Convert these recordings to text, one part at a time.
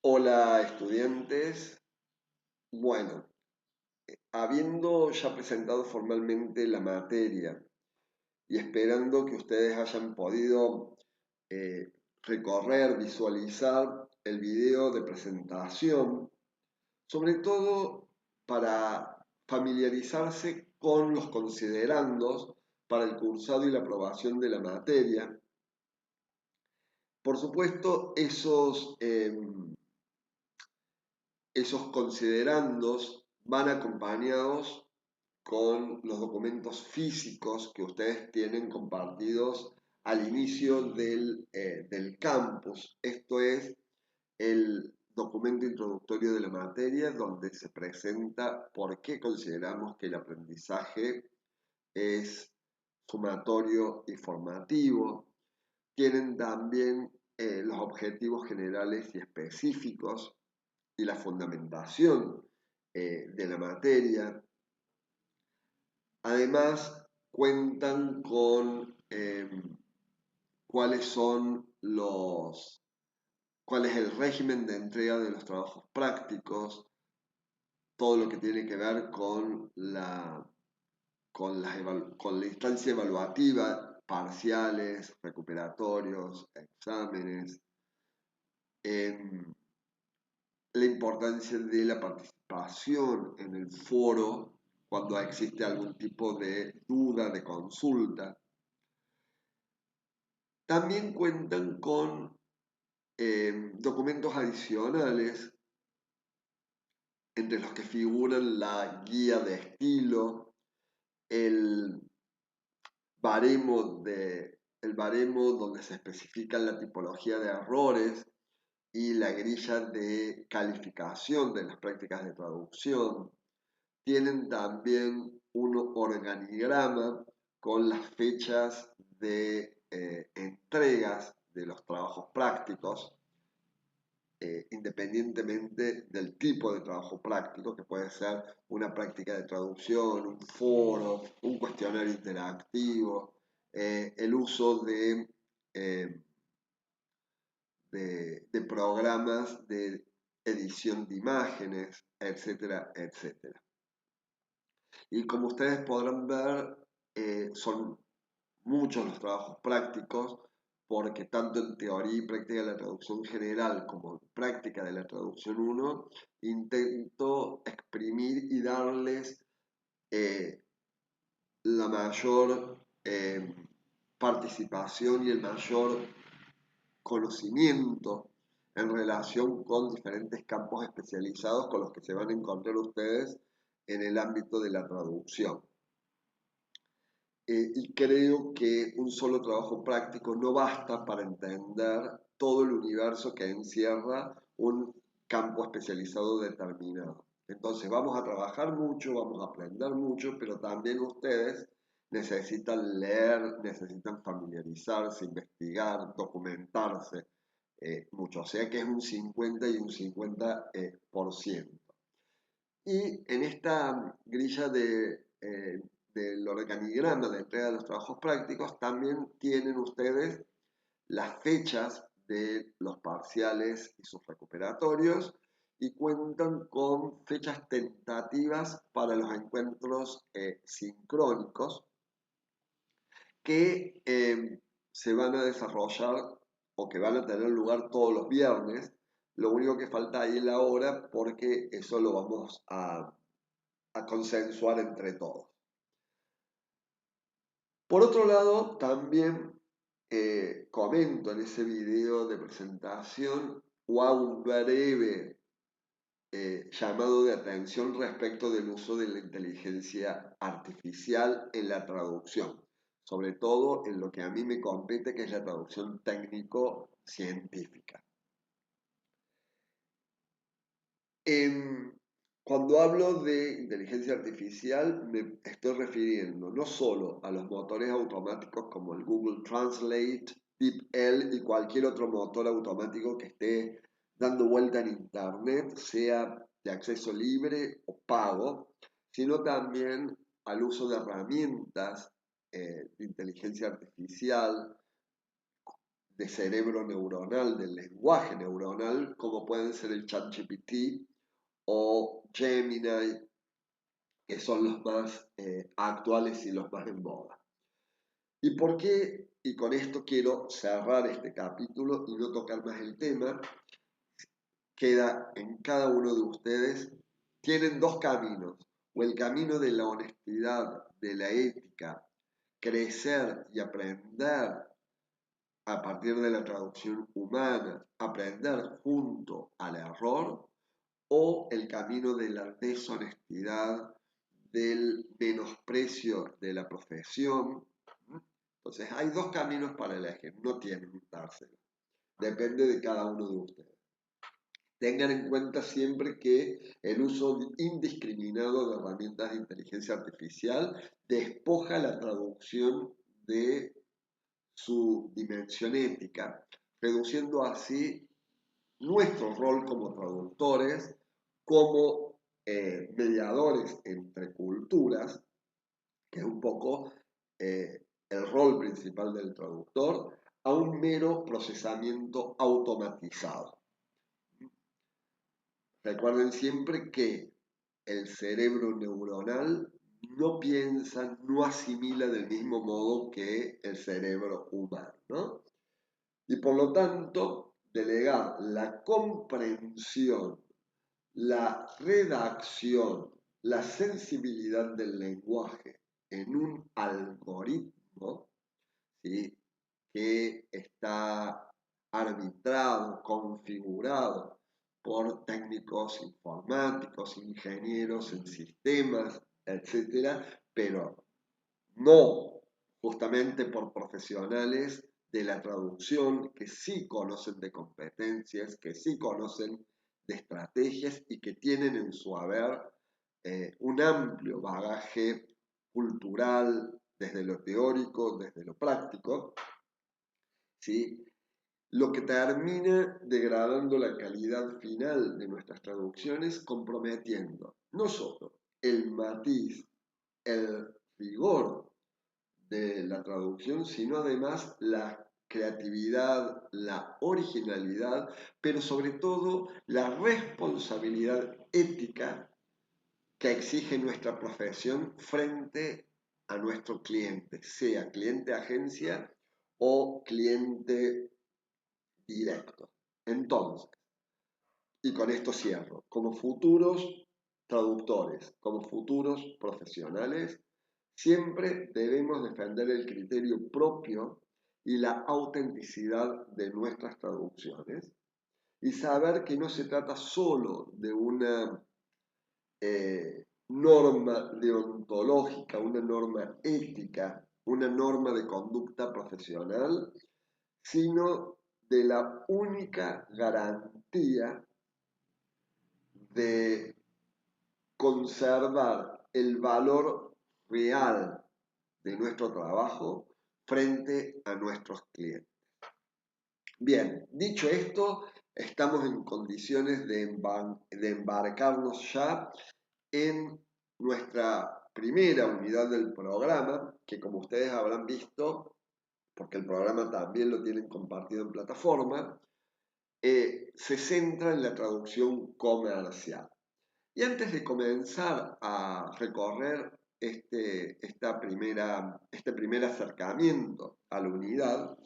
Hola estudiantes. Bueno, habiendo ya presentado formalmente la materia y esperando que ustedes hayan podido eh, recorrer, visualizar el video de presentación, sobre todo para familiarizarse con los considerandos para el cursado y la aprobación de la materia. Por supuesto, esos considerandos van acompañados con los documentos físicos que ustedes tienen compartidos al inicio del campus. Esto es el documento introductorio de la materia donde se presenta por qué consideramos que el aprendizaje es sumatorio y formativo. Tienen también los objetivos generales y específicos y la fundamentación de la materia. Además, cuentan con cuáles son cuál es el régimen de entrega de los trabajos prácticos, todo lo que tiene que ver con la instancia evaluativa, parciales, recuperatorios, exámenes, em, la importancia de la participación en el foro cuando existe algún tipo de duda, de consulta. También cuentan con documentos adicionales, entre los que figuran la guía de estilo, el el baremo donde se especifica la tipología de errores y la grilla de calificación de las prácticas de traducción. Tienen también un organigrama con las fechas de entregas de los trabajos prácticos, independientemente del tipo de trabajo práctico, que puede ser una práctica de traducción, un foro, un cuestionario interactivo, el uso eh, de programas de edición de imágenes, etcétera, etcétera. Y como ustedes podrán ver, son muchos los trabajos prácticos, porque tanto en teoría y práctica de la traducción general como en práctica de la traducción 1, intento exprimir y darles eh, la mayor participación y el mayor conocimiento en relación con diferentes campos especializados con los que se van a encontrar ustedes en el ámbito de la traducción. Y creo que un solo trabajo práctico no basta para entender todo el universo que encierra un campo especializado determinado. Entonces vamos a trabajar mucho, vamos a aprender mucho, pero también ustedes necesitan leer, necesitan familiarizarse, investigar, documentarse mucho. O sea que es un 50 y un 50%. Y en esta grilla del organigrama de entrega de los trabajos prácticos también tienen ustedes las fechas de los parciales y sus recuperatorios y cuentan con fechas tentativas para los encuentros sincrónicos que se van a desarrollar o que van a tener lugar todos los viernes. Lo único que falta ahí es la hora porque eso lo vamos a consensuar entre todos. Por otro lado, también comento en ese video de presentación o hago un breve llamado de atención respecto del uso de la inteligencia artificial en la traducción, sobre todo en lo que a mí me compete, que es la traducción técnico-científica. Cuando hablo de inteligencia artificial me estoy refiriendo no solo a los motores automáticos como el Google Translate, DeepL y cualquier otro motor automático que esté dando vuelta en Internet, sea de acceso libre o pago, sino también al uso de herramientas de inteligencia artificial de cerebro neuronal, del lenguaje neuronal, como pueden ser el ChatGPT o Gemini, que son los más actuales y los más en boga. ¿Y por qué? Y con esto quiero cerrar este capítulo y no tocar más el tema. Queda en cada uno de ustedes. Tienen dos caminos: o el camino de la honestidad, de la ética, crecer y aprender a partir de la traducción humana, aprender junto al error, o el camino de la deshonestidad, del menosprecio de la profesión. Entonces hay dos caminos para elegir, no tienen un tercero, depende de cada uno de ustedes. Tengan en cuenta siempre que el uso indiscriminado de herramientas de inteligencia artificial despoja la traducción de su dimensión ética, reduciendo así nuestro rol como traductores, como mediadores entre culturas, que es un poco el rol principal del traductor, a un mero procesamiento automatizado. Recuerden siempre que el cerebro neuronal no piensa, no asimila del mismo modo que el cerebro humano, ¿no? Y por lo tanto, delegar la comprensión, la redacción, la sensibilidad del lenguaje en un algoritmo, ¿sí?, que está arbitrado, configurado por técnicos informáticos, ingenieros en sistemas, etcétera, pero no justamente por profesionales de la traducción que sí conocen de competencias, que sí conocen de estrategias y que tienen en su haber un amplio bagaje cultural, desde lo teórico, desde lo práctico, ¿sí? Lo que termina degradando la calidad final de nuestras traducciones, comprometiendo no solo el matiz, el rigor de la traducción, sino además la creatividad, la originalidad, pero sobre todo la responsabilidad ética que exige nuestra profesión frente a nuestro cliente, sea cliente agencia o cliente directo. Entonces, y con esto cierro, como futuros traductores, como futuros profesionales, siempre debemos defender el criterio propio y la autenticidad de nuestras traducciones y saber que no se trata solo de una norma deontológica, una norma ética, una norma de conducta profesional, sino de la única garantía de conservar el valor real de nuestro trabajo frente a nuestros clientes. Bien, dicho esto, estamos en condiciones de embarcarnos ya en nuestra primera unidad del programa, que como ustedes habrán visto, porque el programa también lo tienen compartido en plataforma, se centra en la traducción comercial. Y antes de comenzar a recorrer este primer acercamiento a la unidad,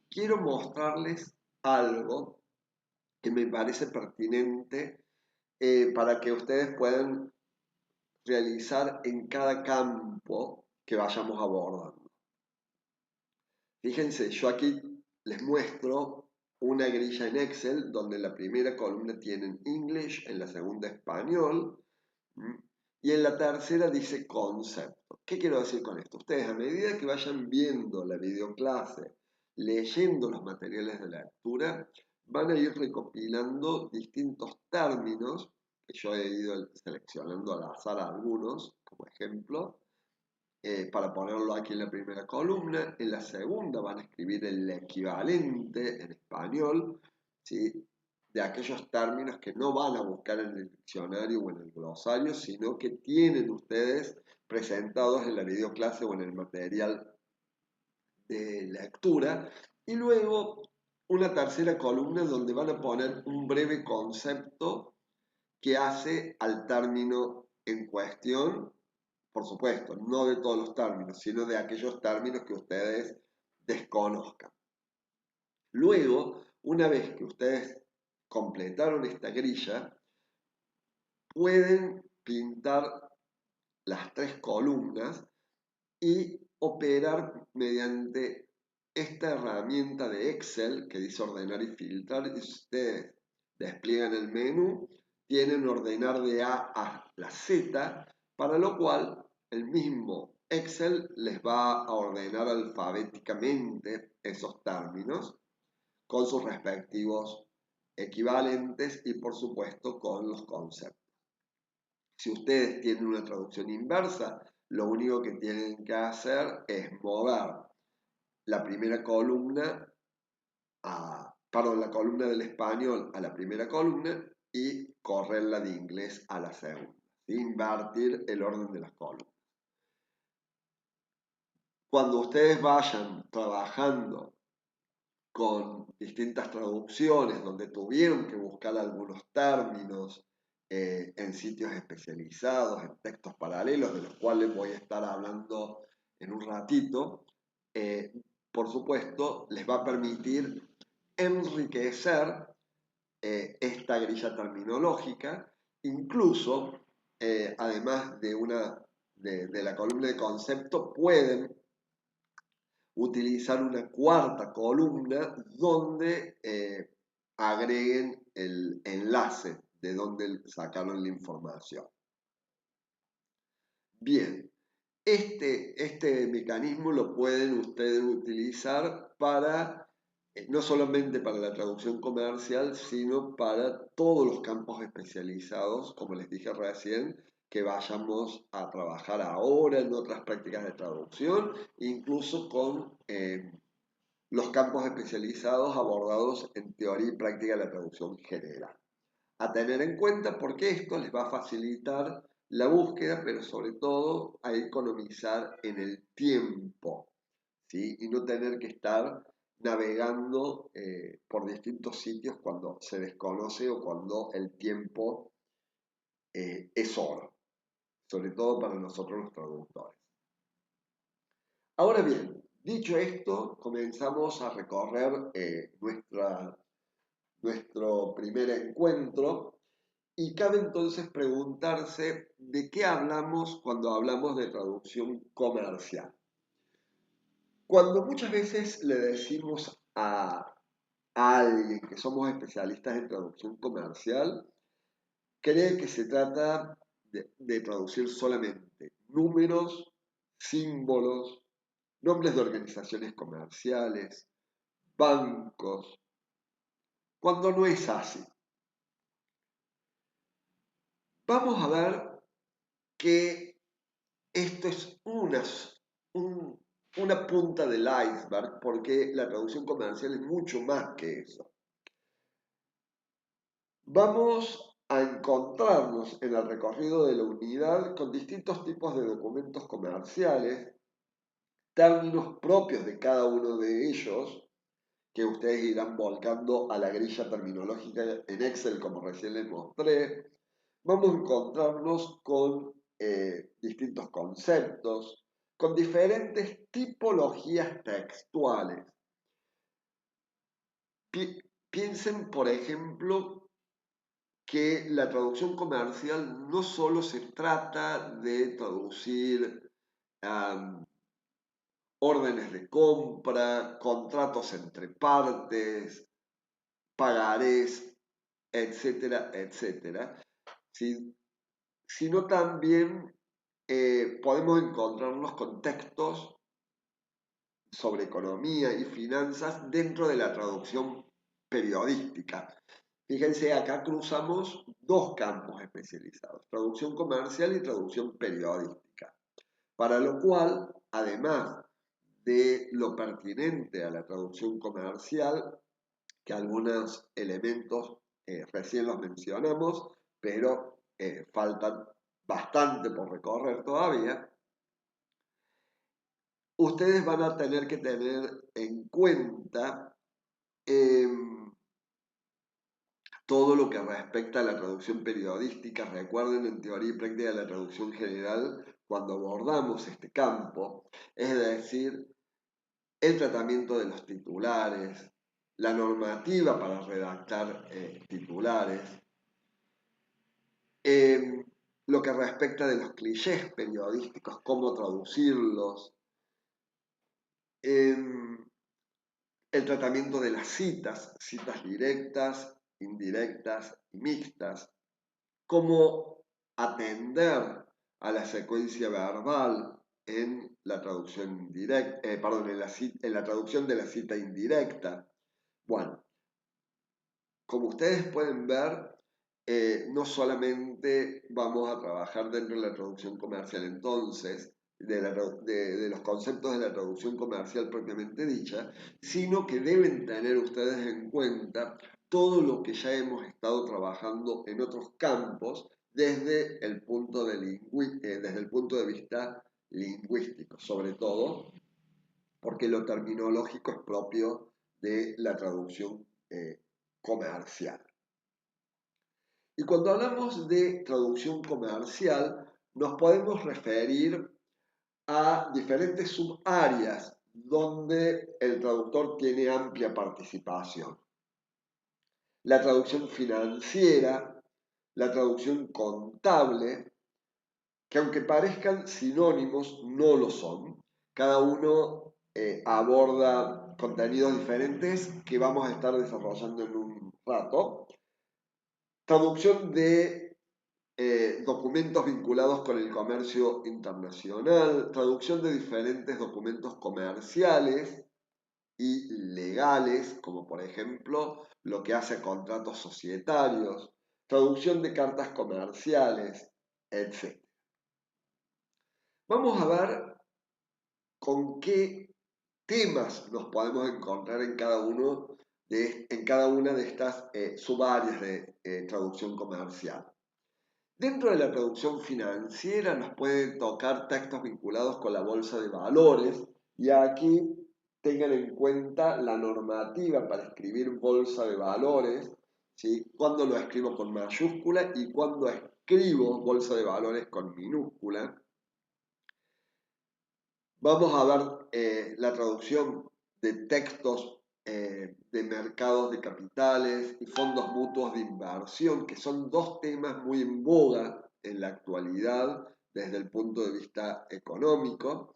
quiero mostrarles algo que me parece pertinente para que ustedes puedan realizar en cada campo que vayamos abordando. Fíjense, yo aquí les muestro una grilla en Excel donde en la primera columna tienen English, en la segunda español, y en la tercera dice concepto. ¿Qué quiero decir con esto? Ustedes, a medida que vayan viendo la videoclase, leyendo los materiales de lectura, van a ir recopilando distintos términos, que yo he ido seleccionando al azar algunos, como ejemplo, para ponerlo aquí en la primera columna. En la segunda van a escribir el equivalente en español, ¿sí?, de aquellos términos que no van a buscar en el diccionario o en el glosario, sino que tienen ustedes presentados en la videoclase o en el material de lectura. Y luego una tercera columna donde van a poner un breve concepto que hace al término en cuestión, por supuesto, no de todos los términos, sino de aquellos términos que ustedes desconozcan. Luego, una vez que ustedes completaron esta grilla, pueden pintar las tres columnas y operar mediante esta herramienta de Excel que dice ordenar y filtrar. Y si ustedes despliegan el menú, tienen ordenar de A a la Z, para lo cual el mismo Excel les va a ordenar alfabéticamente esos términos con sus respectivos equivalentes y por supuesto con los conceptos. Si ustedes tienen una traducción inversa, lo único que tienen que hacer es mover la primera columna la columna del español a la primera columna y correrla de inglés a la segunda. Invertir el orden de las columnas. Cuando ustedes vayan trabajando con distintas traducciones donde tuvieron que buscar algunos términos en sitios especializados, en textos paralelos, de los cuales voy a estar hablando en un ratito, por supuesto, les va a permitir enriquecer esta grilla terminológica, incluso, además de la columna de concepto, pueden utilizar una cuarta columna donde agreguen el enlace de donde sacaron la información. Bien, este mecanismo lo pueden ustedes utilizar para, no solamente para la traducción comercial, sino para todos los campos especializados, como les dije recién, que vayamos a trabajar ahora en otras prácticas de traducción, incluso con los campos especializados abordados en teoría y práctica de la traducción general. A tener en cuenta porque esto les va a facilitar la búsqueda, pero sobre todo a economizar en el tiempo, ¿sí? Y no tener que estar navegando por distintos sitios cuando se desconoce o cuando el tiempo es oro, sobre todo para nosotros los traductores. Ahora bien, dicho esto, comenzamos a recorrer nuestro primer encuentro y cabe entonces preguntarse de qué hablamos cuando hablamos de traducción comercial. Cuando muchas veces le decimos a alguien que somos especialistas en traducción comercial, cree que se trata de traducir solamente números, símbolos, nombres de organizaciones comerciales, bancos, cuando no es así. Vamos a ver que esto es una punta del iceberg porque la traducción comercial es mucho más que eso. Vamos a encontrarnos en el recorrido de la unidad con distintos tipos de documentos comerciales, términos propios de cada uno de ellos, que ustedes irán volcando a la grilla terminológica en Excel, como recién les mostré. Vamos a encontrarnos con distintos conceptos, con diferentes tipologías textuales. Piensen, por ejemplo, que la traducción comercial no solo se trata de traducir órdenes de compra, contratos entre partes, pagarés, etcétera, etcétera, sino también podemos encontrarnos con textos sobre economía y finanzas dentro de la traducción periodística. Fíjense, acá cruzamos dos campos especializados, traducción comercial y traducción periodística, para lo cual, además de lo pertinente a la traducción comercial, que algunos elementos recién los mencionamos, pero faltan bastante por recorrer todavía, ustedes van a tener que tener en cuenta todo lo que respecta a la traducción periodística. Recuerden, en teoría y práctica de la traducción general, cuando abordamos este campo, es decir, el tratamiento de los titulares, la normativa para redactar titulares, lo que respecta de los clichés periodísticos, cómo traducirlos, el tratamiento de las citas directas, indirectas y mixtas, cómo atender a la secuencia verbal en la traducción directa, en la traducción de la cita indirecta. Bueno, como ustedes pueden ver, no solamente vamos a trabajar dentro de la traducción comercial entonces, de los conceptos de la traducción comercial propiamente dicha, sino que deben tener ustedes en cuenta todo lo que ya hemos estado trabajando en otros campos desde el punto de vista lingüístico, sobre todo porque lo terminológico es propio de la traducción comercial. Y cuando hablamos de traducción comercial, nos podemos referir a diferentes subáreas donde el traductor tiene amplia participación. La traducción financiera, la traducción contable, que aunque parezcan sinónimos, no lo son. Cada uno aborda contenidos diferentes que vamos a estar desarrollando en un rato. Traducción de documentos vinculados con el comercio internacional, traducción de diferentes documentos comerciales y legales, como por ejemplo lo que hace a contratos societarios, traducción de cartas comerciales, etc. Vamos a ver con qué temas nos podemos encontrar en cada una de estas subáreas de traducción comercial. Dentro de la traducción financiera nos pueden tocar textos vinculados con la bolsa de valores y aquí tengan en cuenta la normativa para escribir bolsa de valores, ¿sí? Cuando lo escribo con mayúscula y cuando escribo bolsa de valores con minúscula. Vamos a ver la traducción de textos de mercados de capitales y fondos mutuos de inversión, que son dos temas muy en boga en la actualidad desde el punto de vista económico.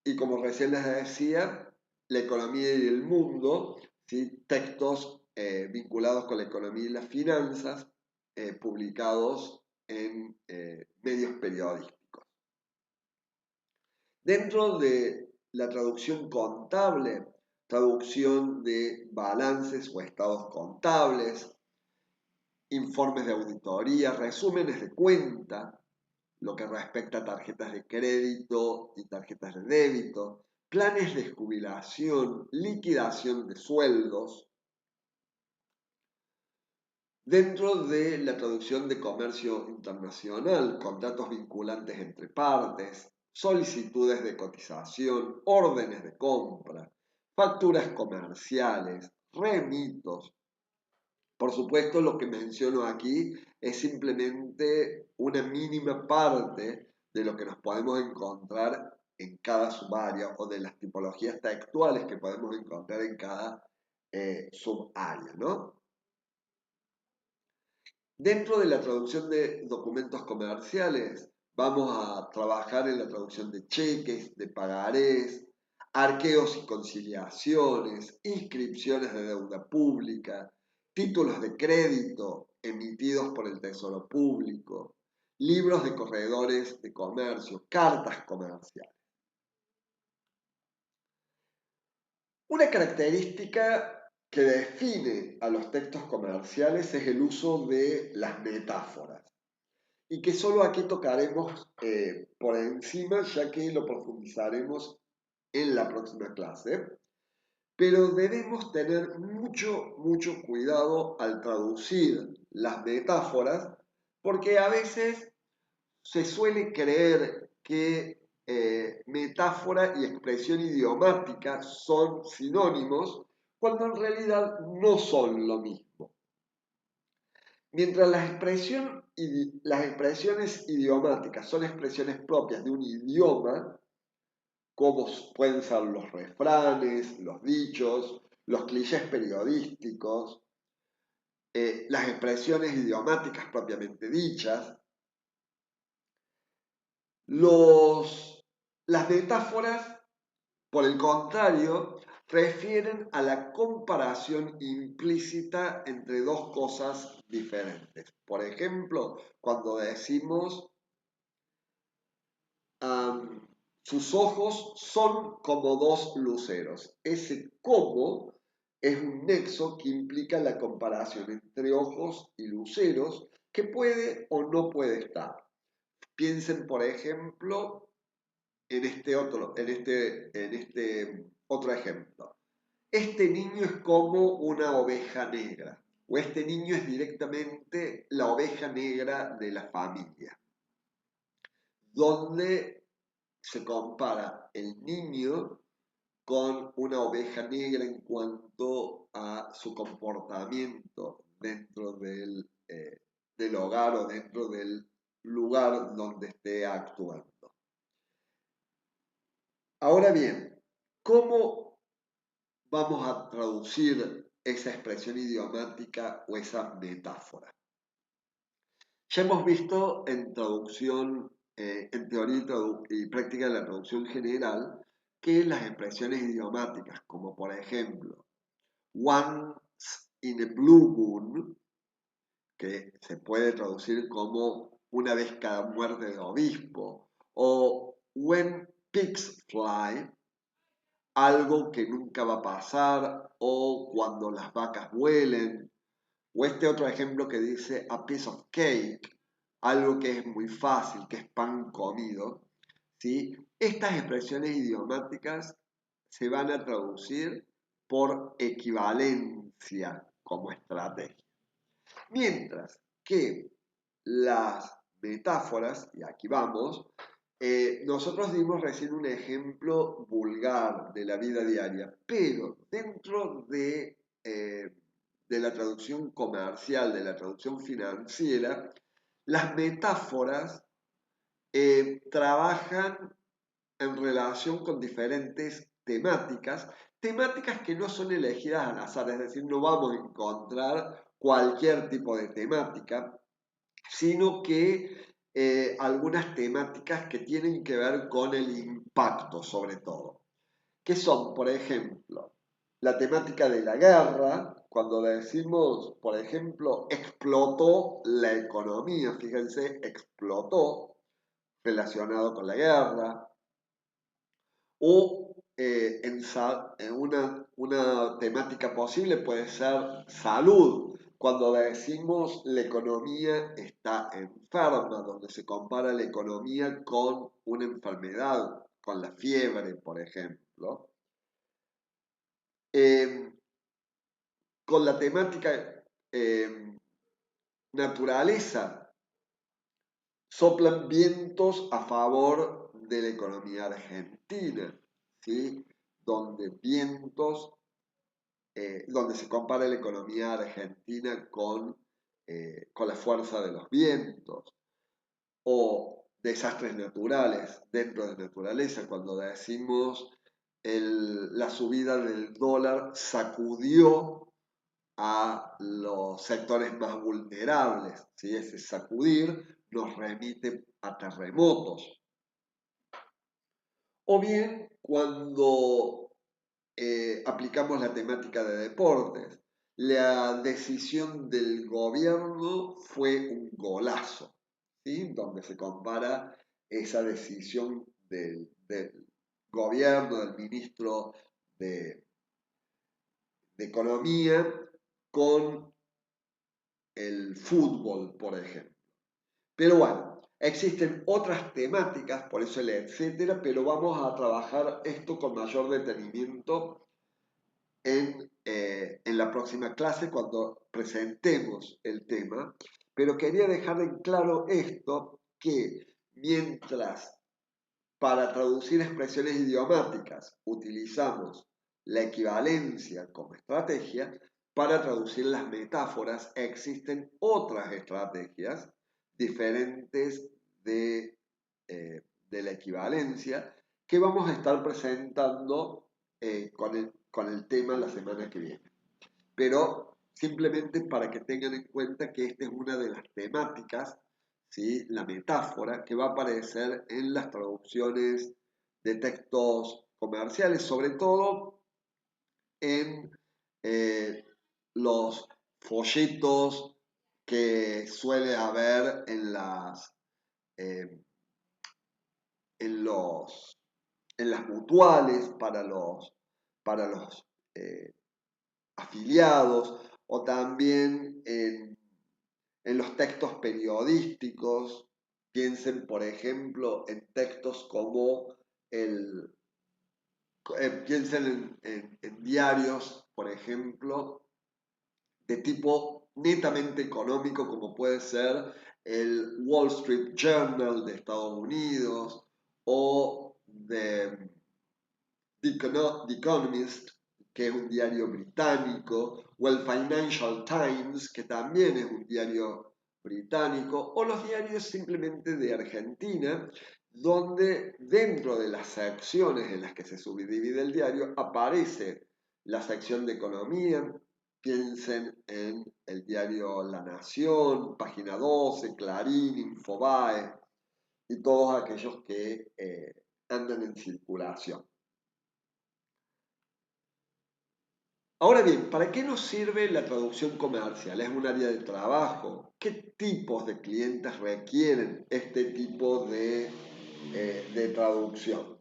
Y como recién les decía, la economía y el mundo, ¿sí? Textos vinculados con la economía y las finanzas, publicados en medios periodísticos. Dentro de la traducción contable, traducción de balances o estados contables, informes de auditoría, resúmenes de cuenta, lo que respecta a tarjetas de crédito y tarjetas de débito, planes de jubilación, liquidación de sueldos. Dentro de la traducción de comercio internacional, contratos vinculantes entre partes, solicitudes de cotización, órdenes de compra, facturas comerciales, remitos. Por supuesto, lo que menciono aquí es simplemente una mínima parte de lo que nos podemos encontrar en cada subárea o de las tipologías textuales que podemos encontrar en cada subárea, ¿no? Dentro de la traducción de documentos comerciales, vamos a trabajar en la traducción de cheques, de pagarés, arqueos y conciliaciones, inscripciones de deuda pública, títulos de crédito emitidos por el Tesoro Público, libros de corredores de comercio, cartas comerciales. Una característica que define a los textos comerciales es el uso de las metáforas y que solo aquí tocaremos por encima ya que lo profundizaremos en la próxima clase, pero debemos tener mucho cuidado al traducir las metáforas porque a veces se suele creer que metáfora y expresión idiomática son sinónimos cuando en realidad no son lo mismo. Mientras las expresiones idiomáticas son expresiones propias de un idioma, como pueden ser los refranes, los dichos, los clichés periodísticos, las expresiones idiomáticas propiamente dichas, las metáforas, por el contrario, refieren a la comparación implícita entre dos cosas diferentes. Por ejemplo, cuando decimos sus ojos son como dos luceros. Ese como es un nexo que implica la comparación entre ojos y luceros que puede o no puede estar. Piensen, por ejemplo, en este otro ejemplo. Este niño es como una oveja negra, o este niño es directamente la oveja negra de la familia, donde se compara el niño con una oveja negra en cuanto a su comportamiento dentro del hogar o dentro del lugar donde esté actuando. Ahora bien, ¿cómo vamos a traducir esa expresión idiomática o esa metáfora? Ya hemos visto en traducción, en teoría y práctica de la traducción general, que las expresiones idiomáticas, como por ejemplo, once in a blue moon, que se puede traducir como una vez cada muerte de obispo, o when pigs fly, algo que nunca va a pasar, o cuando las vacas vuelen, o este otro ejemplo que dice a piece of cake, algo que es muy fácil, que es pan comido, ¿sí? Estas expresiones idiomáticas se van a traducir por equivalencia como estrategia. Mientras que las metáforas, y aquí vamos, nosotros dimos recién un ejemplo vulgar de la vida diaria, pero dentro de la traducción comercial, de la traducción financiera, las metáforas trabajan en relación con diferentes temáticas que no son elegidas al azar, es decir, no vamos a encontrar cualquier tipo de temática, sino que algunas temáticas que tienen que ver con el impacto sobre todo, que son, por ejemplo, la temática de la guerra, cuando decimos, por ejemplo, explotó la economía, fíjense, explotó relacionado con la guerra, o en una temática posible puede ser salud, cuando decimos la economía está enferma, donde se compara la economía con una enfermedad, con la fiebre, por ejemplo. Eh, con la temática naturaleza, soplan vientos a favor de la economía argentina, ¿sí? Donde donde se compara la economía argentina con la fuerza de los vientos, o desastres naturales dentro de naturaleza, cuando decimos la subida del dólar sacudió a los sectores más vulnerables, ¿sí? Ese sacudir nos remite a terremotos. O bien cuando aplicamos la temática de deportes, la decisión del gobierno fue un golazo, ¿sí? Donde se compara esa decisión del gobierno, del ministro de Economía, con el fútbol, por ejemplo. Pero bueno, existen otras temáticas, por eso el etcétera, pero vamos a trabajar esto con mayor detenimiento en la próxima clase cuando presentemos el tema. Pero quería dejar en claro esto, que mientras para traducir expresiones idiomáticas utilizamos la equivalencia como estrategia, para traducir las metáforas existen otras estrategias diferentes de la equivalencia que vamos a estar presentando con el tema la semana que viene. Pero simplemente para que tengan en cuenta que esta es una de las temáticas, ¿sí? La metáfora que va a aparecer en las traducciones de textos comerciales, sobre todo en eh, los folletos que suele haber eh, en en las mutuales para los eh, afiliados o también en los textos periodísticos. Piensen, por ejemplo, en textos como el... piensen en diarios, por ejemplo, de tipo netamente económico, como puede ser el Wall Street Journal de Estados Unidos o de The Economist, que es un diario británico, o el Financial Times, que también es un diario británico, o los diarios simplemente de Argentina, donde dentro de las secciones en las que se subdivide el diario aparece la sección de economía. Piensen en el diario La Nación, Página 12, Clarín, Infobae y todos aquellos que andan en circulación. Ahora bien, ¿para qué nos sirve la traducción comercial? ¿Es un área de trabajo? ¿Qué tipos de clientes requieren este tipo de traducción?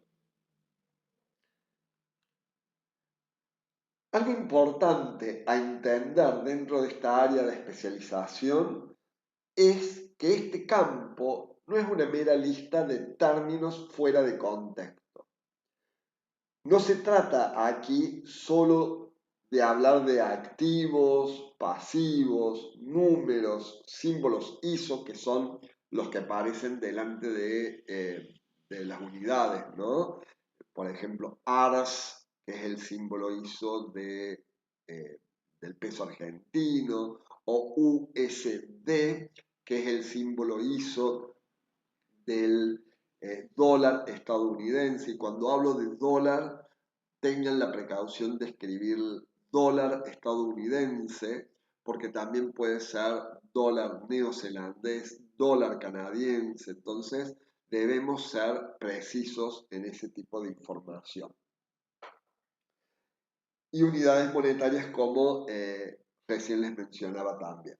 Algo importante a entender dentro de esta área de especialización es que este campo no es una mera lista de términos fuera de contexto. No se trata aquí solo de hablar de activos, pasivos, números, símbolos ISO, que son los que aparecen delante de las unidades, ¿no? Por ejemplo, ARS, que es el símbolo ISO del peso argentino, o USD, que es el símbolo ISO del dólar estadounidense. Y cuando hablo de dólar, tengan la precaución de escribir dólar estadounidense, porque también puede ser dólar neozelandés, dólar canadiense. Entonces, debemos ser precisos en ese tipo de información. Y unidades monetarias como recién les mencionaba también.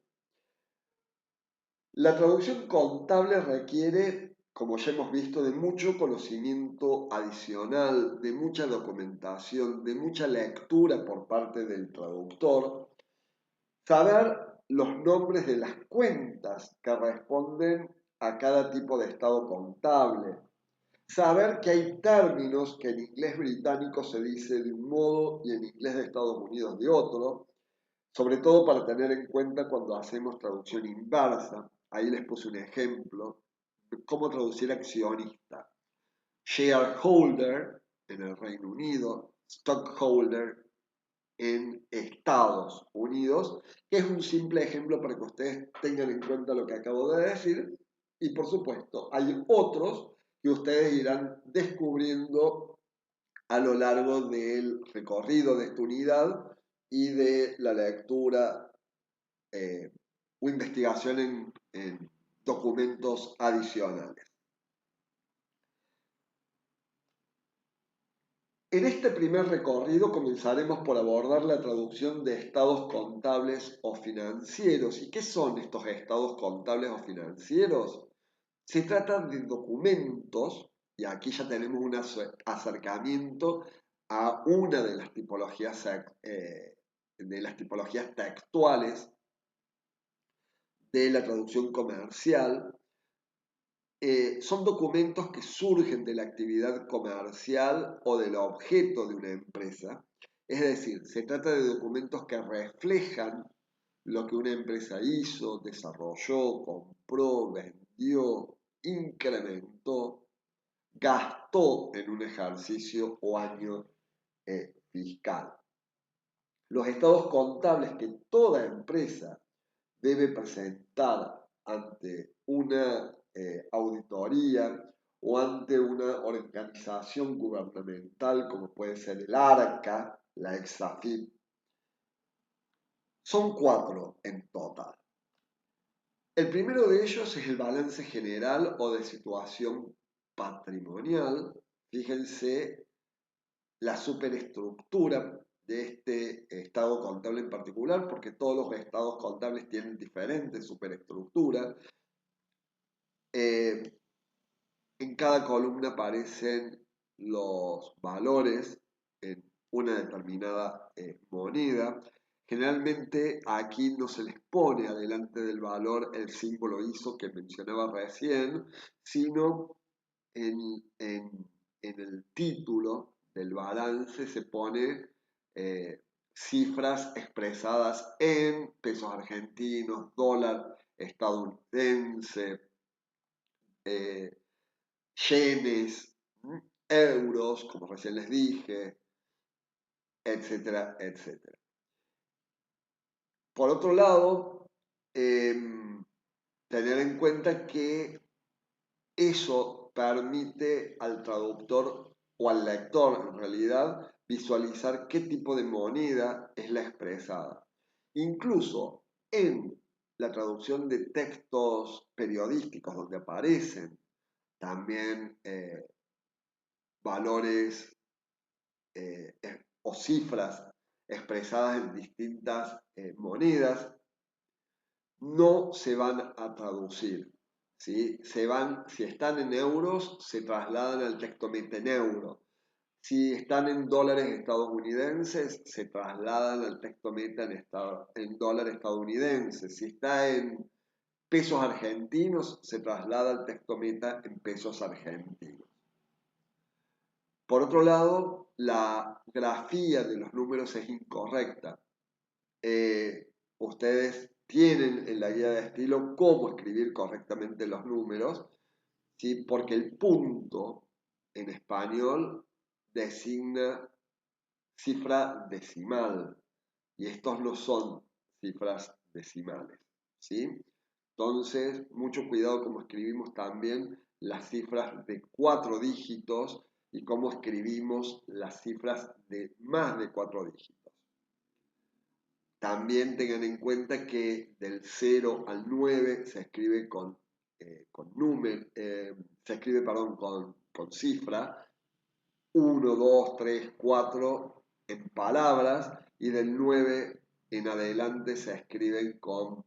La traducción contable requiere, como ya hemos visto, de mucho conocimiento adicional, de mucha documentación, de mucha lectura por parte del traductor, saber los nombres de las cuentas que responden a cada tipo de estado contable, saber que hay términos que en inglés británico se dice de un modo y en inglés de Estados Unidos de otro, sobre todo para tener en cuenta cuando hacemos traducción inversa. Ahí les puse un ejemplo de cómo traducir accionista. Shareholder en el Reino Unido, stockholder en Estados Unidos, que es un simple ejemplo para que ustedes tengan en cuenta lo que acabo de decir. Y por supuesto, hay otros que ustedes irán descubriendo a lo largo del recorrido de esta unidad y de la lectura o investigación en documentos adicionales. En este primer recorrido comenzaremos por abordar la traducción de estados contables o financieros. ¿Y qué son estos estados contables o financieros? Se trata de documentos, y aquí ya tenemos un acercamiento a una de las tipologías textuales de la traducción comercial. Son documentos que surgen de la actividad comercial o del objeto de una empresa. Es decir, se trata de documentos que reflejan lo que una empresa hizo, desarrolló, compró, vendió, incrementó, gastó en un ejercicio o año fiscal. Los estados contables que toda empresa debe presentar ante una auditoría o ante una organización gubernamental como puede ser el ARCA, la Exafip. Son 4 en total. El primero de ellos es el balance general o de situación patrimonial. Fíjense la superestructura de este estado contable en particular, porque todos los estados contables tienen diferentes superestructuras. En cada columna aparecen los valores en una determinada moneda. Generalmente aquí no se les pone adelante del valor el símbolo ISO que mencionaba recién, sino en el título del balance se pone cifras expresadas en pesos argentinos, dólar estadounidense, yenes, euros, como recién les dije, etcétera, etcétera. Por otro lado, tener en cuenta que eso permite al traductor o al lector, en realidad, visualizar qué tipo de moneda es la expresada. Incluso en la traducción de textos periodísticos donde aparecen también valores o cifras expresadas en distintas monedas, no se van a traducir. ¿Sí? Si están en euros, se trasladan al texto meta en euro. Si están en dólares estadounidenses, se trasladan al texto meta en dólar estadounidense. Si está en pesos argentinos, se traslada al texto meta en pesos argentinos. Por otro lado, la grafía de los números es incorrecta. Ustedes tienen en la guía de estilo cómo escribir correctamente los números, ¿sí? Porque el punto en español designa cifra decimal y estos no son cifras decimales, ¿sí? Entonces, mucho cuidado como escribimos también las cifras de 4 dígitos y cómo escribimos las cifras de más de 4 dígitos. También tengan en cuenta que del 0 al 9 se escribe con cifra 1, 2, 3, 4 en palabras y del 9 en adelante se escriben con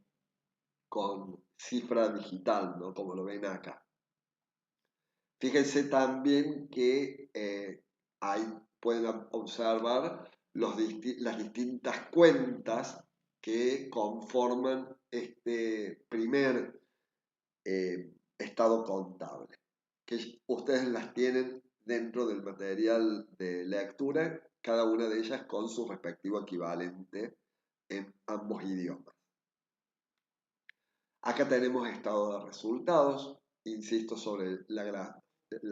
cifra digital, ¿no? Como lo ven acá. Fíjense también que ahí pueden observar las distintas cuentas que conforman este primer estado contable, que ustedes las tienen dentro del material de lectura, cada una de ellas con su respectivo equivalente en ambos idiomas. Acá tenemos estado de resultados, insisto sobre la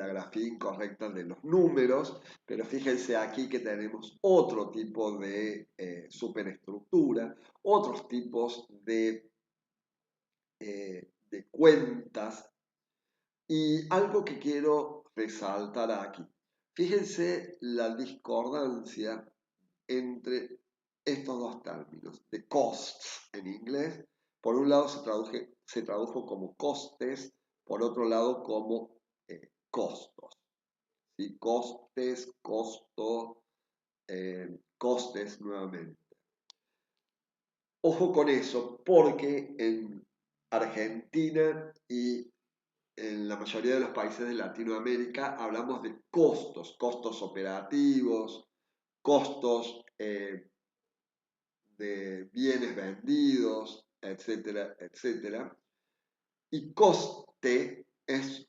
grafía incorrecta de los números, pero fíjense aquí que tenemos otro tipo de superestructura, otros tipos de cuentas y algo que quiero resaltar aquí. Fíjense la discordancia entre estos dos términos, de costs en inglés. Por un lado se tradujo como costes, por otro lado como costos. ¿Sí? Costes, costo, costes nuevamente. Ojo con eso, porque en Argentina y en la mayoría de los países de Latinoamérica hablamos de costos, costos operativos, costos de bienes vendidos, etcétera, etcétera. Y coste es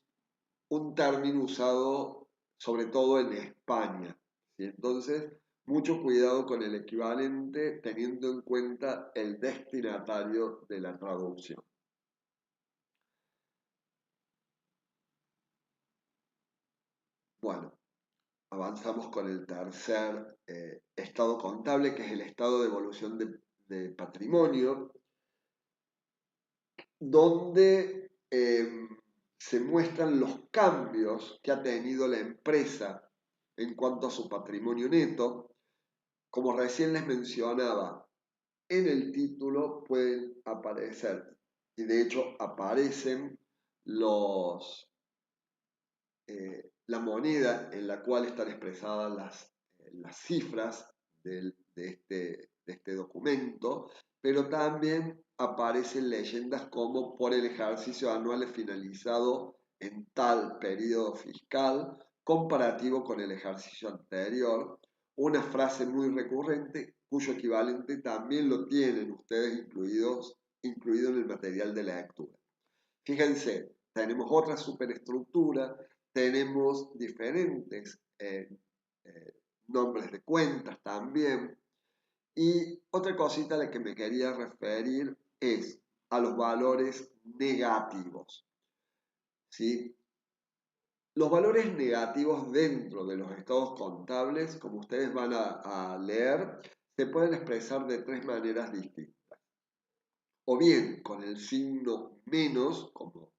un término usado sobre todo en España, ¿sí? Entonces, mucho cuidado con el equivalente teniendo en cuenta el destinatario de la traducción. Bueno, avanzamos con el tercer estado contable, que es el estado de evolución de patrimonio, donde se muestran los cambios que ha tenido la empresa en cuanto a su patrimonio neto. Como recién les mencionaba, en el título pueden aparecer, y de hecho aparecen la moneda en la cual están expresadas las cifras de este documento, pero también aparecen leyendas como por el ejercicio anual finalizado en tal periodo fiscal comparativo con el ejercicio anterior, una frase muy recurrente cuyo equivalente también lo tienen ustedes incluido en el material de lectura. Fíjense, tenemos otra superestructura, tenemos diferentes nombres de cuentas también. Y otra cosita a la que me quería referir es a los valores negativos. ¿Sí? Los valores negativos dentro de los estados contables, como ustedes van a leer, se pueden expresar de tres maneras distintas. O bien con el signo menos, como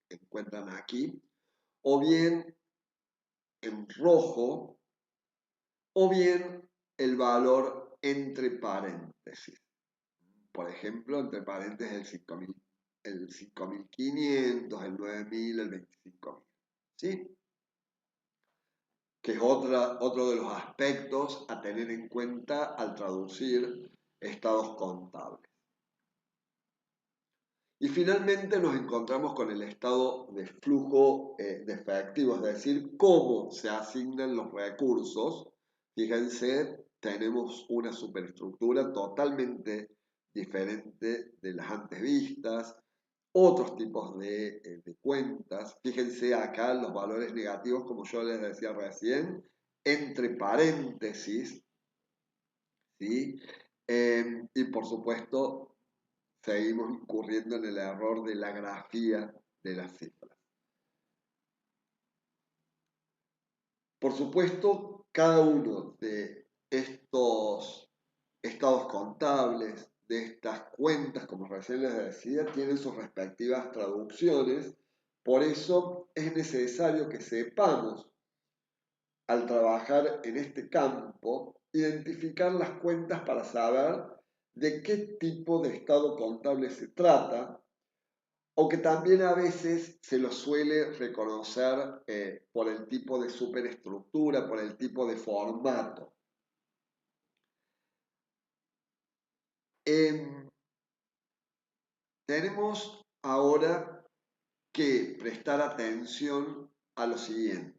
encuentran aquí, o bien en rojo, o bien el valor entre paréntesis. Por ejemplo, entre paréntesis el 5.500, el 9.000, el 25.000. ¿Sí? Que es otro de los aspectos a tener en cuenta al traducir estados contables. Y finalmente nos encontramos con el estado de flujo de efectivo, es decir, cómo se asignan los recursos. Fíjense, tenemos una superestructura totalmente diferente de las antes vistas, otros tipos de cuentas. Fíjense acá los valores negativos, como yo les decía recién, entre paréntesis, ¿sí? Y por supuesto, seguimos incurriendo en el error de la grafía de las cifras. Por supuesto, cada uno de estos estados contables, de estas cuentas, como recién les decía, tienen sus respectivas traducciones. Por eso es necesario que sepamos, al trabajar en este campo, identificar las cuentas para saber de qué tipo de estado contable se trata, aunque también a veces se lo suele reconocer por el tipo de superestructura, por el tipo de formato. Tenemos ahora que prestar atención a lo siguiente.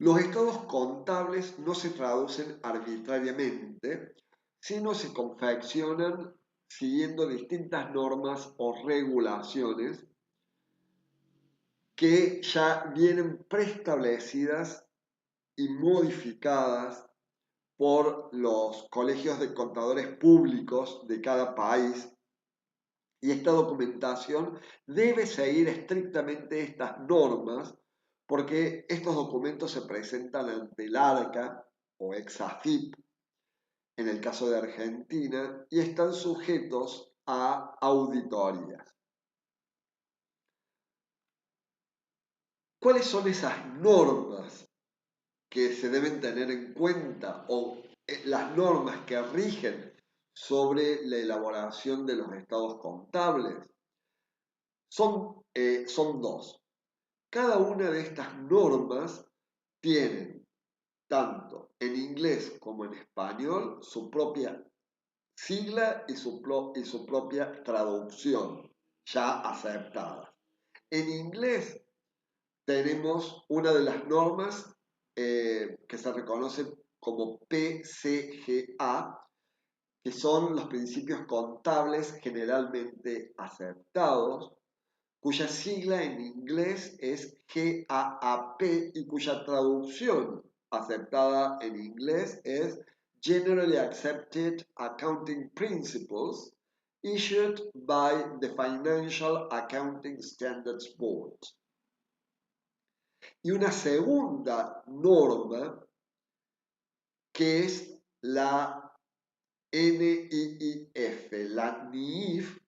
Los estados contables no se traducen arbitrariamente, sino se confeccionan siguiendo distintas normas o regulaciones que ya vienen preestablecidas y modificadas por los colegios de contadores públicos de cada país, y esta documentación debe seguir estrictamente estas normas porque estos documentos se presentan ante el ARCA o EXAFIP en el caso de Argentina y están sujetos a auditorías. ¿Cuáles son esas normas que se deben tener en cuenta o las normas que rigen sobre la elaboración de los estados contables? Son dos. Cada una de estas normas tienen, tanto en inglés como en español, su propia sigla y su propia traducción ya aceptada. En inglés tenemos una de las normas que se reconoce como PCGA, que son los principios contables generalmente aceptados, cuya sigla en inglés es GAAP y cuya traducción aceptada en inglés es Generally Accepted Accounting Principles issued by the Financial Accounting Standards Board. Y una segunda norma que es la NIIF, la NIIF,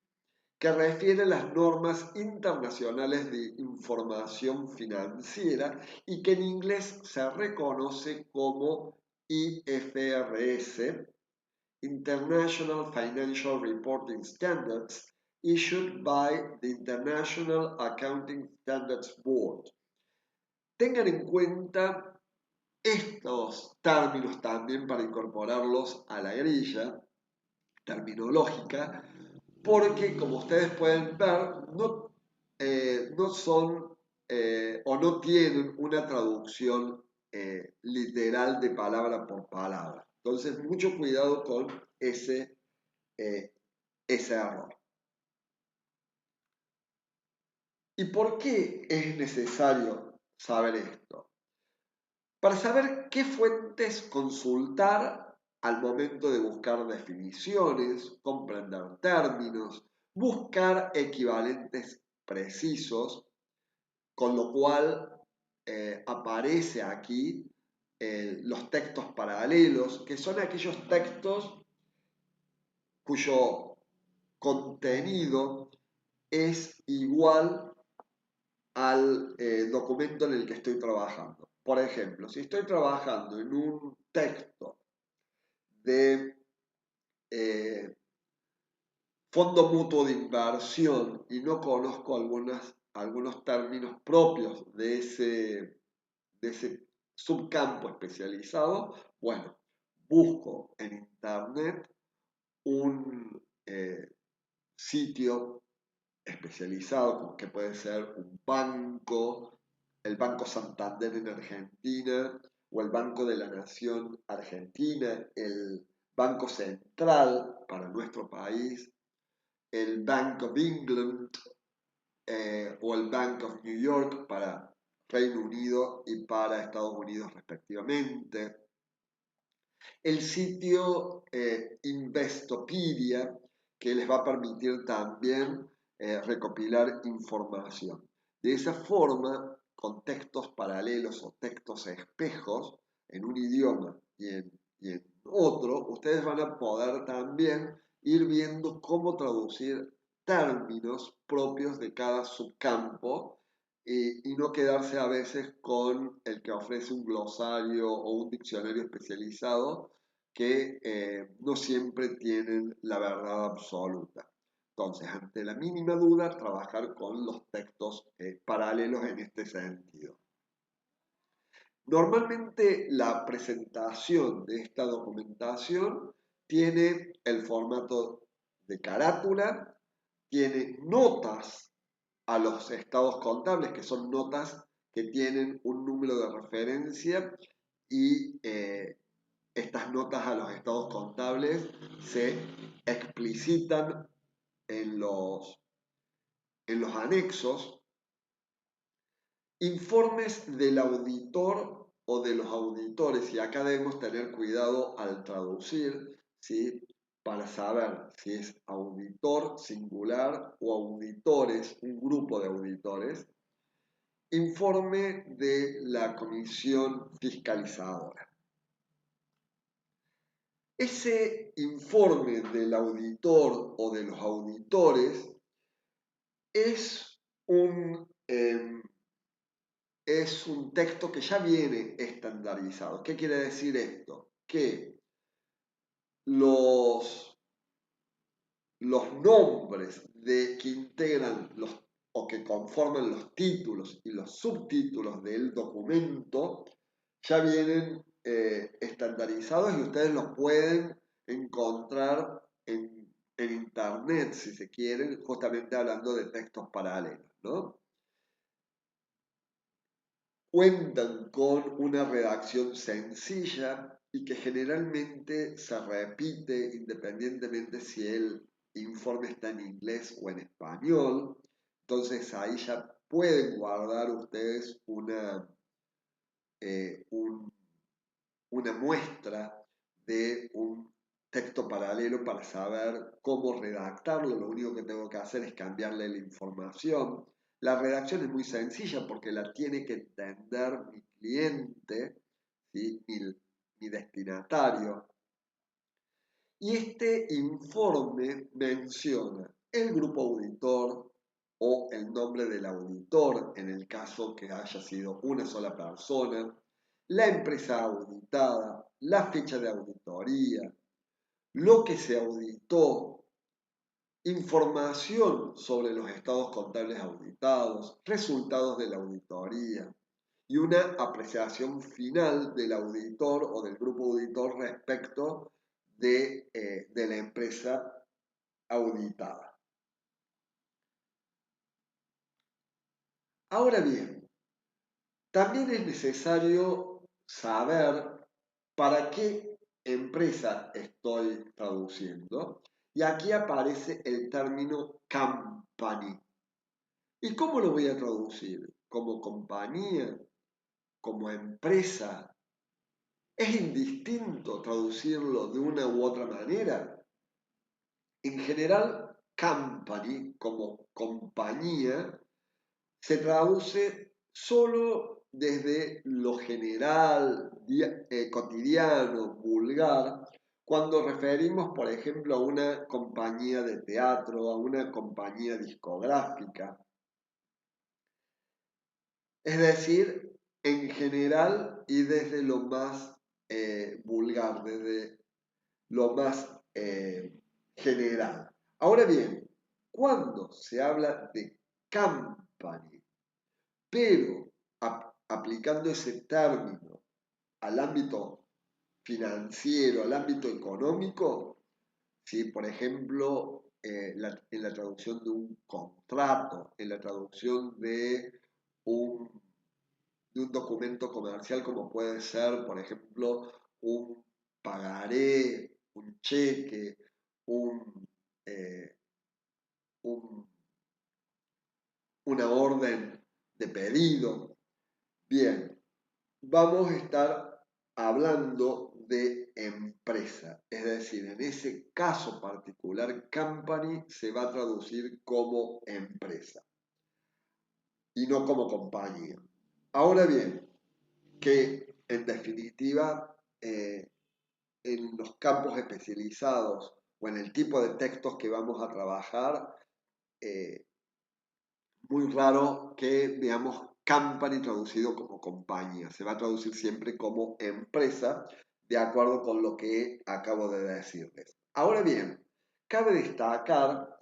que refiere a las normas internacionales de información financiera y que en inglés se reconoce como IFRS, International Financial Reporting Standards, issued by the International Accounting Standards Board. Tengan en cuenta estos términos también para incorporarlos a la grilla terminológica, porque como ustedes pueden ver, no son o no tienen una traducción literal de palabra por palabra. Entonces, mucho cuidado con ese error. ¿Y por qué es necesario saber esto? Para saber qué fuentes consultar al momento de buscar definiciones, comprender términos, buscar equivalentes precisos, con lo cual aparece aquí los textos paralelos, que son aquellos textos cuyo contenido es igual al documento en el que estoy trabajando. Por ejemplo, si estoy trabajando en un texto de fondo mutuo de inversión y no conozco algunos términos propios de ese subcampo especializado, bueno, busco en internet un sitio especializado, que puede ser un banco, el Banco Santander en Argentina, o el Banco de la Nación Argentina, el Banco Central para nuestro país, el Bank of England o el Bank of New York para Reino Unido y para Estados Unidos respectivamente. El sitio Investopedia, que les va a permitir también recopilar información. De esa forma, con textos paralelos o textos espejos en un idioma y en otro, ustedes van a poder también ir viendo cómo traducir términos propios de cada subcampo y no quedarse a veces con el que ofrece un glosario o un diccionario especializado que no siempre tienen la verdad absoluta. Entonces, ante la mínima duda, trabajar con los textos paralelos en este sentido. Normalmente la presentación de esta documentación tiene el formato de carátula, tiene notas a los estados contables, que son notas que tienen un número de referencia y estas notas a los estados contables se explicitan en los anexos. Informes del auditor o de los auditores, y acá debemos tener cuidado al traducir, ¿sí? Para saber si es auditor singular o auditores, un grupo de auditores. Informe de la comisión fiscalizadora. Ese informe del auditor o de los auditores es es un texto que ya viene estandarizado. ¿Qué quiere decir esto? Que los nombres que integran o que conforman los títulos y los subtítulos del documento ya vienen estandarizados y ustedes los pueden encontrar en internet, si se quieren, justamente hablando de textos paralelos, ¿no? Cuentan con una redacción sencilla y que generalmente se repite independientemente si el informe está en inglés o en español. Entonces ahí ya pueden guardar ustedes una muestra de un texto paralelo para saber cómo redactarlo. Lo único que tengo que hacer es cambiarle la información. La redacción es muy sencilla porque la tiene que entender mi cliente, ¿sí? mi destinatario. Y este informe menciona el grupo auditor o el nombre del auditor, en el caso que haya sido una sola persona, la empresa auditada, la fecha de auditoría, lo que se auditó, información sobre los estados contables auditados, resultados de la auditoría y una apreciación final del auditor o del grupo auditor respecto de la empresa auditada. Ahora bien, también es necesario saber para qué empresa estoy traduciendo. Y aquí aparece el término company. ¿Y cómo lo voy a traducir? ¿Como compañía? ¿Como empresa? ¿Es indistinto traducirlo de una u otra manera? En general, company, como compañía, se traduce solo desde lo general, cotidiano, vulgar, cuando referimos, por ejemplo, a una compañía de teatro, a una compañía discográfica. Es decir, en general y desde lo más vulgar, desde lo más general. Ahora bien, cuando se habla de company, pero aplicando ese término al ámbito financiero, al ámbito económico, ¿sí? Por ejemplo, en la traducción de un contrato, en la traducción un, de un documento comercial como puede ser, por ejemplo, un pagaré, un cheque, un, eh, un, una orden de pedido. Bien, vamos a estar hablando de empresa, es decir, en ese caso particular, company se va a traducir como empresa y no como compañía. Ahora bien, que en definitiva, en los campos especializados o en el tipo de textos que vamos a trabajar, eh, muy raro que veamos company traducido como compañía. Se va a traducir siempre como empresa, de acuerdo con lo que acabo de decirles. Ahora bien, cabe destacar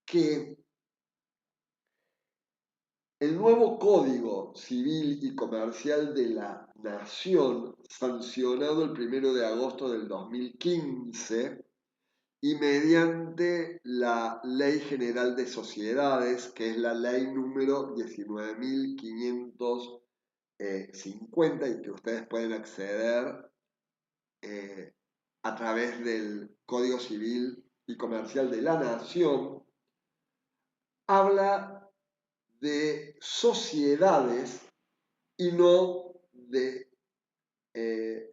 que el nuevo Código Civil y Comercial de la Nación, sancionado el 1 de agosto del 2015, y mediante la Ley General de Sociedades, que es la ley número 19.550 y que ustedes pueden acceder a través del Código Civil y Comercial de la Nación, habla de sociedades y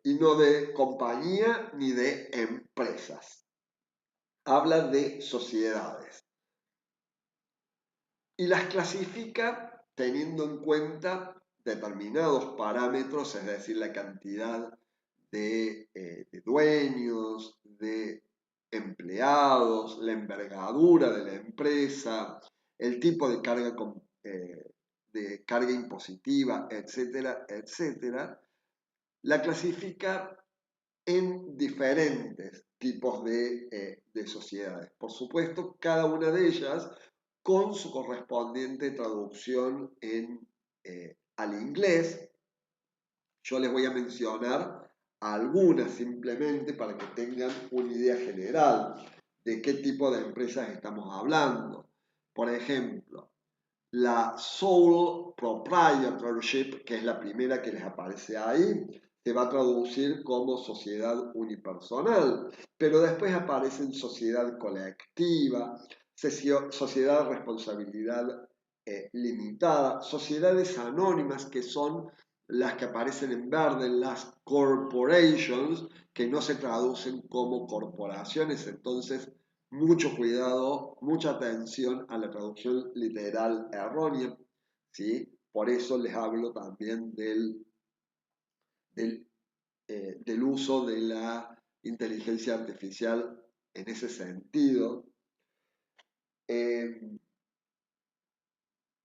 y no de compañía ni de empresas. Habla de sociedades. Y las clasifica teniendo en cuenta determinados parámetros, es decir, la cantidad de dueños, de empleados, la envergadura de la empresa, el tipo de carga impositiva, etcétera, etcétera, la clasifica en diferentes tipos de sociedades. Por supuesto, cada una de ellas con su correspondiente traducción al inglés. Yo les voy a mencionar algunas simplemente para que tengan una idea general de qué tipo de empresas estamos hablando. Por ejemplo, la Sole Proprietorship, que es la primera que les aparece ahí, se va a traducir como sociedad unipersonal, pero después aparecen sociedad colectiva, sociedad de responsabilidad limitada, sociedades anónimas que son las que aparecen en verde, las corporations, que no se traducen como corporaciones, entonces Mucho cuidado, mucha atención a la traducción literal errónea, ¿sí? Por eso les hablo también del uso de la inteligencia artificial en ese sentido. Eh,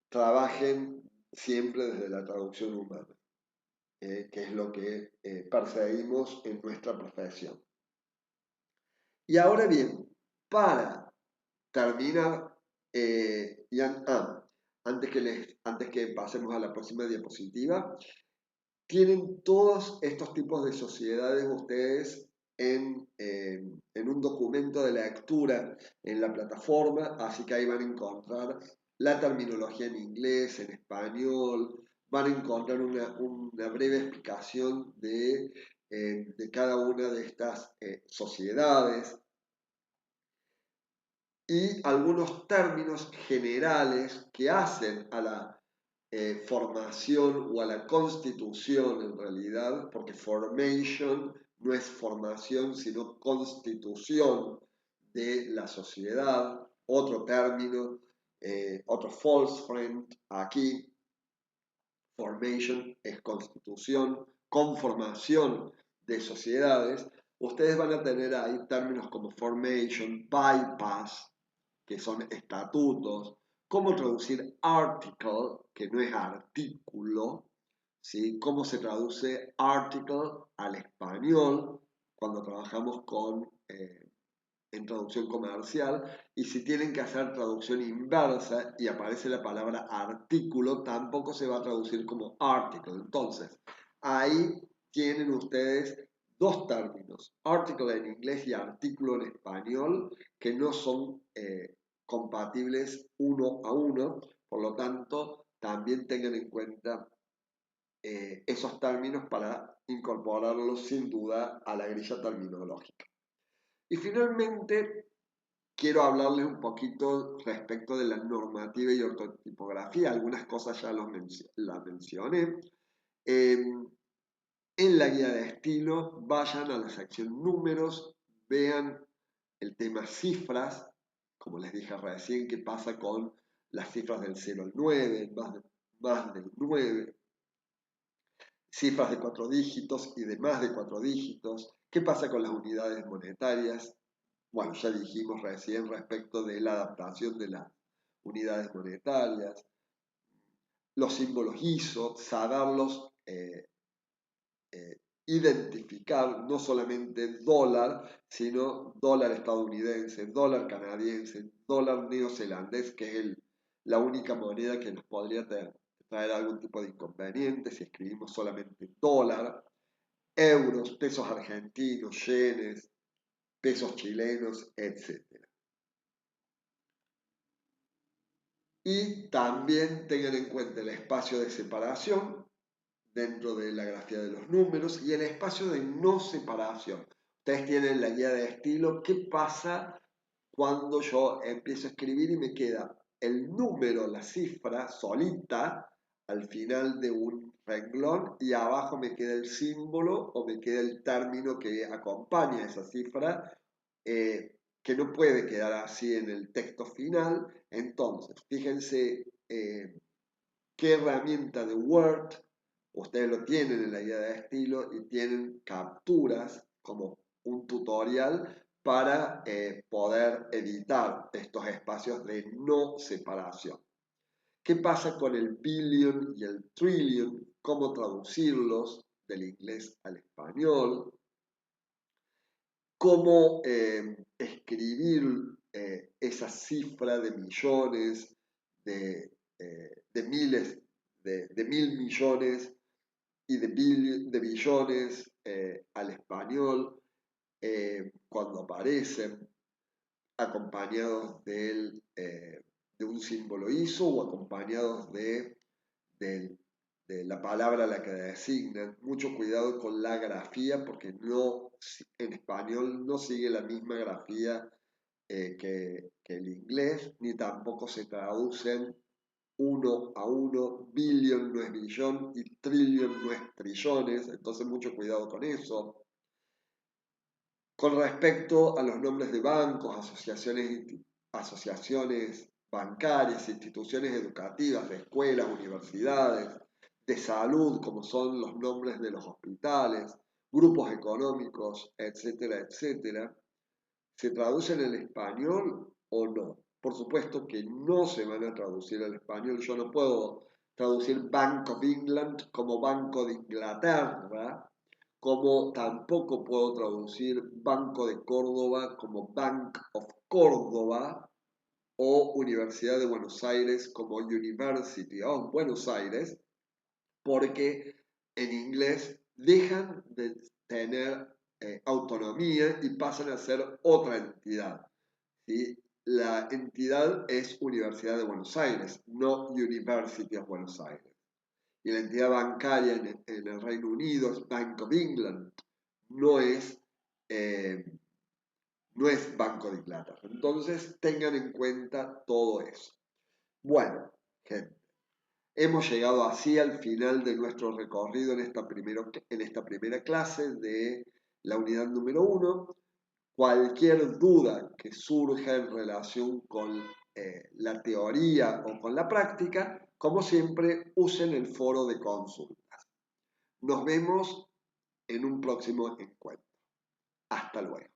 Trabajen siempre desde la traducción humana, que es lo que perseguimos en nuestra profesión. Y ahora bien, para terminar, antes que pasemos a la próxima diapositiva, tienen todos estos tipos de sociedades ustedes en un documento de lectura en la plataforma, así que ahí van a encontrar la terminología en inglés, en español, van a encontrar una breve explicación de cada una de estas sociedades y algunos términos generales que hacen a la formación o a la constitución en realidad, porque formation no es formación, sino constitución de la sociedad. Otro término, otro false friend aquí, formation es constitución, conformación de sociedades. Ustedes van a tener ahí términos como formation, bypass, que son estatutos, cómo traducir article, que no es artículo, ¿sí? Cómo se traduce article al español cuando trabajamos en traducción comercial, y si tienen que hacer traducción inversa y aparece la palabra artículo, tampoco se va a traducir como article. Entonces, ahí tienen ustedes dos términos, article en inglés y artículo en español, que no son compatibles uno a uno, por lo tanto, también tengan en cuenta esos términos para incorporarlos sin duda a la grilla terminológica. Y finalmente, quiero hablarles un poquito respecto de la normativa y ortotipografía. Algunas cosas ya las mencioné. En la guía de estilo, vayan a la sección números, vean el tema cifras, como les dije recién, qué pasa con las cifras del 0 al 9, más del 9, cifras de 4 dígitos y de más de 4 dígitos, qué pasa con las unidades monetarias. Bueno, ya dijimos recién respecto de la adaptación de las unidades monetarias, los símbolos ISO, saberlos identificar, no solamente dólar, sino dólar estadounidense, dólar canadiense, dólar neozelandés, que es la única moneda que nos podría traer algún tipo de inconveniente si escribimos solamente dólar, euros, pesos argentinos, yenes, pesos chilenos, etc. Y también tengan en cuenta el espacio de separación dentro de la grafía de los números y el espacio de no separación. Ustedes tienen la guía de estilo. ¿Qué pasa cuando yo empiezo a escribir y me queda el número, la cifra solita al final de un renglón y abajo me queda el símbolo o me queda el término que acompaña esa cifra, que no puede quedar así en el texto final? Entonces, fíjense qué herramienta de Word, ustedes lo tienen en la guía de estilo y tienen capturas como un tutorial para poder editar estos espacios de no separación. ¿Qué pasa con el billion y el trillion? ¿Cómo traducirlos del inglés al español? ¿Cómo escribir esa cifra de millones, de miles, de 1.000 millones y de billones al español cuando aparecen acompañados de un símbolo ISO o acompañados del- de la palabra a la que designan? Mucho cuidado con la grafía porque en español no sigue la misma grafía que el inglés, ni tampoco se traducen uno a uno, billion no es billón y trillion no es trillones, entonces mucho cuidado con eso. Con respecto a los nombres de bancos, asociaciones bancarias, instituciones educativas, de escuelas, universidades, de salud, como son los nombres de los hospitales, grupos económicos, etcétera, etcétera, ¿se traducen en español o no? Por supuesto que no se van a traducir al español. Yo no puedo traducir Bank of England como Banco de Inglaterra, como tampoco puedo traducir Banco de Córdoba como Bank of Córdoba o Universidad de Buenos Aires como University of Buenos Aires, porque en inglés dejan de tener autonomía y pasan a ser otra entidad. ¿Sí? La entidad es Universidad de Buenos Aires, no University of Buenos Aires. Y la entidad bancaria en el Reino Unido es Bank of England, no es, eh, no es Banco de Inglaterra. Entonces tengan en cuenta todo eso. Bueno, gente, hemos llegado así al final de nuestro recorrido en esta primera clase de la unidad número 1. Cualquier duda que surja en relación con la teoría o con la práctica, como siempre, usen el foro de consultas. Nos vemos en un próximo encuentro. Hasta luego.